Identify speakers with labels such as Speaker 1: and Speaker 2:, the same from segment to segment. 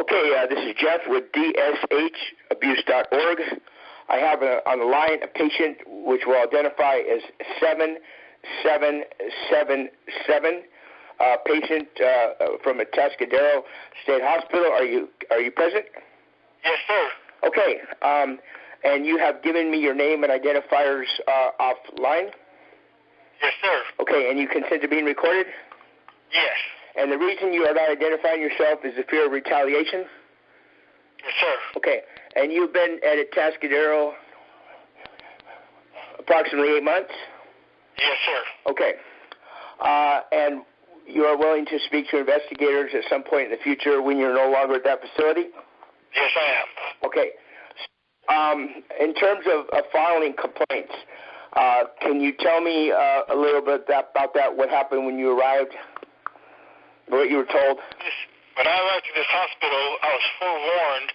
Speaker 1: Okay, this is Jeff with DSHABUSE.org. I have on the line a patient which will identify as 7777. Patient from Atascadero State Hospital. Are you present?
Speaker 2: Yes, sir.
Speaker 1: Okay. And you have given me your name and identifiers offline?
Speaker 2: Yes, sir.
Speaker 1: Okay, and you consent to being recorded?
Speaker 2: Yes.
Speaker 1: And the reason you are not identifying yourself is the fear of retaliation?
Speaker 2: Yes, sir.
Speaker 1: Okay. And you've been at Atascadero approximately 8 months?
Speaker 2: Yes, sir.
Speaker 1: Okay. And you are willing to speak to investigators at some point in the future when you're no longer at that facility?
Speaker 2: Yes, I am.
Speaker 1: Okay. In terms of filing complaints, can you tell me a little bit about that, what happened when you arrived, what you were told?
Speaker 2: When I arrived at this hospital, I was forewarned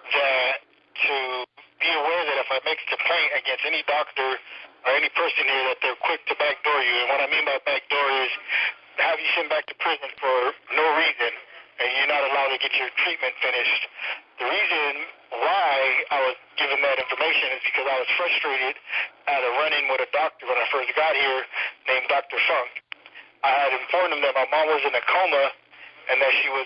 Speaker 2: that to be aware that if I make a complaint against any doctor or any person here, that they're quick to backdoor you. And what I mean by backdoor is have you sent back to prison for no reason, and you're not allowed to get your treatment finished. The reason why I was given that information is because I was frustrated at a run-in with a doctor when I first got here named Dr. Funk. I had informed him that my mom was in a coma and that she was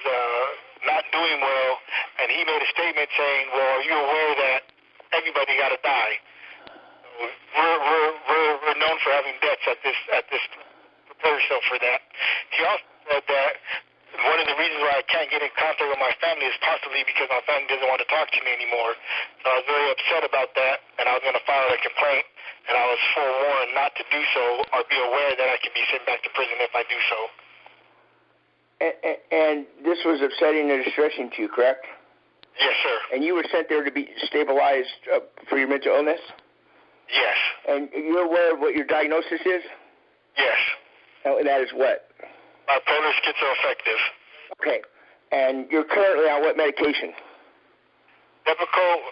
Speaker 2: not doing well, and he made a statement saying, well, are you aware that everybody got to die? We're known for having deaths at this prepare yourself for that. He also said that one of the reasons why I can't get in contact with my family is possibly because my family doesn't want to talk to me anymore. So I was very upset about that, and I was going to file a complaint, and I was forewarned not to do so or be aware that I could be sent back to prison if I do so.
Speaker 1: And this was upsetting and distressing to you, correct?
Speaker 2: Yes, sir. And
Speaker 1: you were sent there to be stabilized for your mental illness?
Speaker 2: Yes.
Speaker 1: And you're aware of what your diagnosis is?
Speaker 2: Yes.
Speaker 1: And that is what?
Speaker 2: Bipolar schizoaffective.
Speaker 1: Okay. And you're currently on what medication?
Speaker 2: Depakote,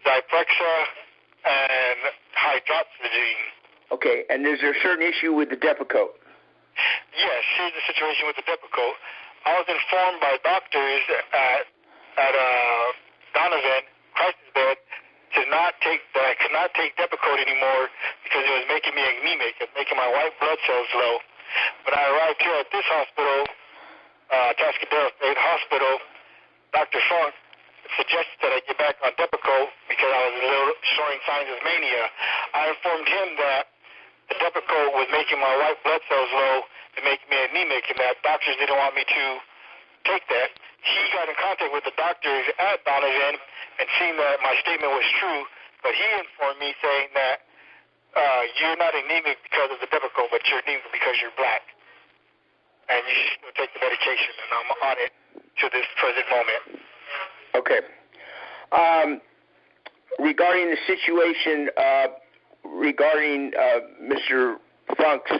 Speaker 2: Zyprexa, and hydroxyzine.
Speaker 1: Okay. And is there a certain issue with the Depakote?
Speaker 2: Yes. Here's the situation with the Depakote. I was informed by doctors at Donovan, crisis bed, to not take that I could not take Depakote anymore because it was making me anemic. It was making my white blood cells low. When I arrived here at this hospital, Atascadero State Hospital, Dr. Funk suggested that I get back on Depakote because I was showing signs of mania. I informed him that the Depakote was making my white blood cells low and making me anemic, and that doctors didn't want me to take that. He got in contact with the doctors at Donovan and seeing that my statement was true, but he informed me saying that you're not anemic because of the Depakote, but you're anemic because you're black. And you should still take the medication, and I'm on it to this present moment.
Speaker 1: Okay. Regarding the situation regarding Mr. Funk's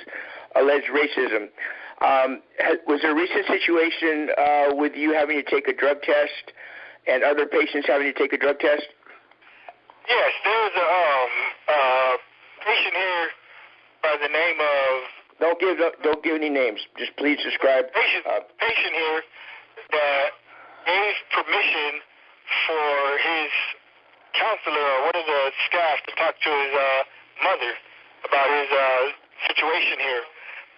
Speaker 1: alleged racism, was there a recent situation with you having to take a drug test and other patients having to take a drug test?
Speaker 2: Yes, there's a patient here by the name of...
Speaker 1: Don't give any names. Just please describe...
Speaker 2: Patient here that gave permission for his counselor or one of the staff to talk to his mother about his situation here.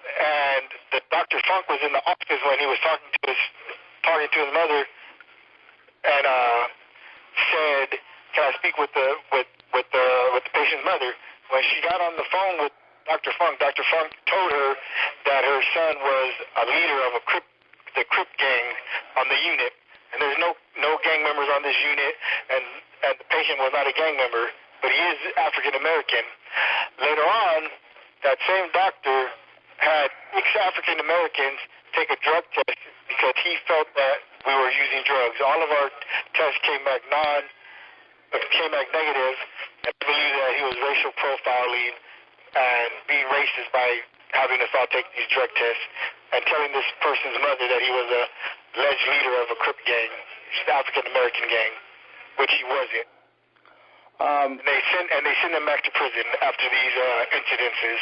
Speaker 2: And the Dr. Funk was in the office when he was talking to his mother, and said, "Can I speak with the patient's mother?" When she got on the phone with Dr. Funk told her that her son was a leader of the Crip gang on the unit, and there's no gang members on this unit, and the patient was not a gang member, but he is African American. Later on, that same doctor had 6 African Americans take a drug test because he felt that we were using drugs. All of our tests came back negative, and I believe that he was racial profiling and being racist by having us all take these drug tests and telling this person's mother that he was a alleged leader of a Crip gang, the African American gang, which he wasn't. And they sent him back to prison after these incidences.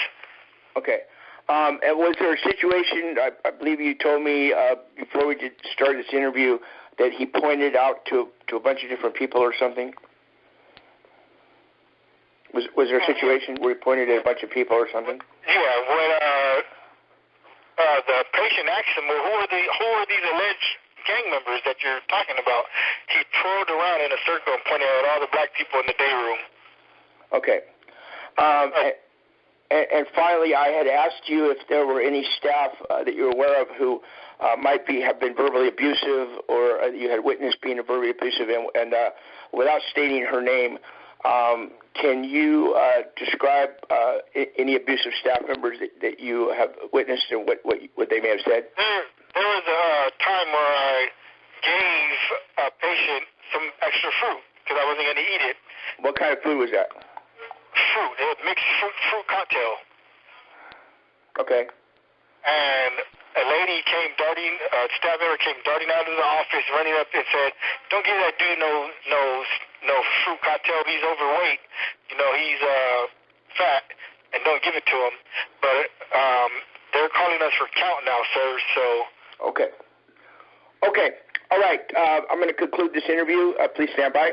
Speaker 1: Okay. And was there a situation, I believe you told me before we started this interview, that he pointed out to a bunch of different people or something? Was there a situation where he pointed at a bunch of people or something?
Speaker 2: Yeah, when the patient asked him, well, who are these alleged gang members that you're talking about? He twirled around in a circle and pointed at all the black people in the day room. Okay.
Speaker 1: And finally, I had asked you if there were any staff that you're aware of who might have been verbally abusive, or you had witnessed being verbally abusive, and without stating her name, can you describe any abusive staff members that you have witnessed and what they may have said?
Speaker 2: There was a time where I gave a patient some extra fruit because I wasn't going to eat it.
Speaker 1: What kind of food was that?
Speaker 2: Fruit. It was mixed fruit cocktail.
Speaker 1: Okay.
Speaker 2: And a lady came darting, a staff member came darting out of the office, running up and said, "Don't give that dude no fruit cocktail. He's overweight. You know, he's fat, and don't give it to him." But they're calling us for count now, sir. So.
Speaker 1: Okay. All right. I'm going to conclude this interview. Please stand by.